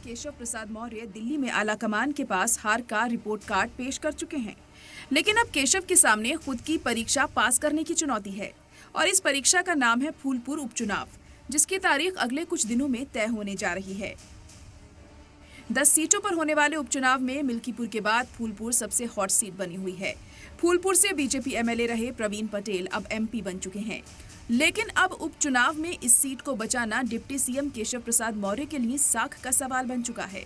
केशव प्रसाद मौर्य दिल्ली में आलाकमान के पास हार का रिपोर्ट कार्ड पेश कर चुके हैं। लेकिन अब केशव के सामने खुद की परीक्षा पास करने की चुनौती है और इस परीक्षा का नाम है फूलपुर उपचुनाव, जिसकी तारीख अगले कुछ दिनों में तय होने जा रही है। 10 सीटों पर होने वाले उपचुनाव में मिल्कीपुर के बाद फूलपुर सबसे हॉट सीट बनी हुई है। फूलपुर से बीजेपी एमएलए रहे प्रवीण पटेल अब एमपी बन चुके हैं। लेकिन अब उपचुनाव में इस सीट को बचाना डिप्टी सीएम केशव प्रसाद मौर्य के लिए साख का सवाल बन चुका है।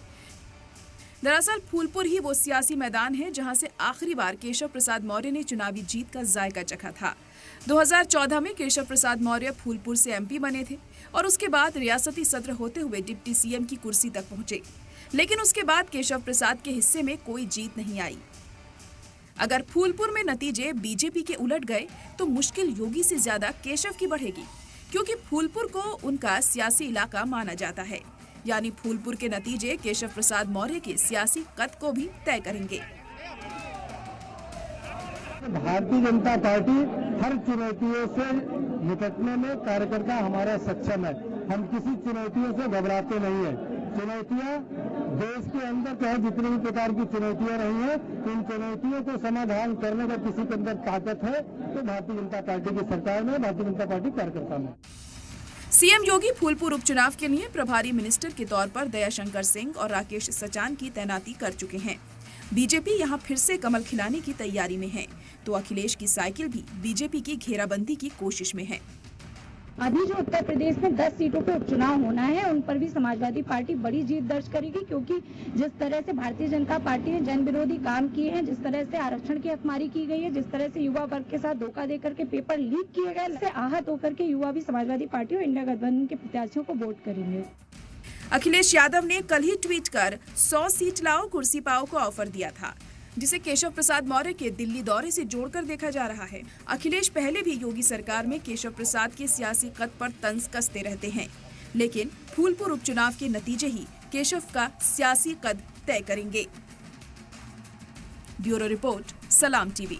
दरअसल फूलपुर ही वो सियासी मैदान है जहां से आखिरी बार केशव प्रसाद मौर्य ने चुनावी जीत का जायका चखा था। 2014 में केशव प्रसाद मौर्य फूलपुर से एमपी बने थे और उसके बाद रियासती सत्र होते हुए डिप्टी सीएम की कुर्सी तक पहुंचे। लेकिन उसके बाद केशव प्रसाद के हिस्से में कोई जीत नहीं आई। अगर फूलपुर में नतीजे बीजेपी के उलट गए तो मुश्किल योगी से ज्यादा केशव की बढ़ेगी, क्योंकि फूलपुर को उनका सियासी इलाका माना जाता है। यानी फूलपुर के नतीजे केशव प्रसाद मौर्य के सियासी कद को भी तय करेंगे। भारतीय जनता पार्टी हर चुनौतियों से निपटने में कार्यकर्ता हमारा सक्षम है। हम किसी चुनौतियों से घबराते नहीं है। चुनौतियां देश के अंदर चाहे जितनी भी प्रकार की चुनौतियां रही हैं, इन चुनौतियों को समाधान करने का किसी के अंदर ताकत है तो भारतीय जनता पार्टी की सरकार में, भारतीय जनता पार्टी कार्यकर्ता में। सीएम योगी फूलपुर उपचुनाव के लिए प्रभारी मिनिस्टर के तौर पर दयाशंकर सिंह और राकेश सचान की तैनाती कर चुके हैं। बीजेपी यहां फिर से कमल खिलाने की तैयारी में है, तो अखिलेश की साइकिल भी बीजेपी की घेराबंदी की कोशिश में है। अभी जो उत्तर प्रदेश में 10 सीटों पे उपचुनाव होना है, उन पर भी समाजवादी पार्टी बड़ी जीत दर्ज करेगी, क्योंकि जिस तरह से भारतीय जनता पार्टी ने जन विरोधी काम किए हैं, जिस तरह से आरक्षण की हकमारी की गई है, जिस तरह से युवा वर्ग के साथ धोखा देकर के पेपर लीक किए गए, इससे आहत होकर के युवा भी समाजवादी पार्टी और इंडिया गठबंधन के प्रत्याशियों को वोट करेंगे। अखिलेश यादव ने कल ही ट्वीट कर 100 सीट लाओ कुर्सी पाओ को ऑफर दिया था, जिसे केशव प्रसाद मौर्य के दिल्ली दौरे से जोड़कर देखा जा रहा है। अखिलेश पहले भी योगी सरकार में केशव प्रसाद के सियासी कद पर तंज कसते रहते हैं, लेकिन फूलपुर उपचुनाव के नतीजे ही केशव का सियासी कद तय करेंगे। ब्यूरो रिपोर्ट, सलाम टीवी।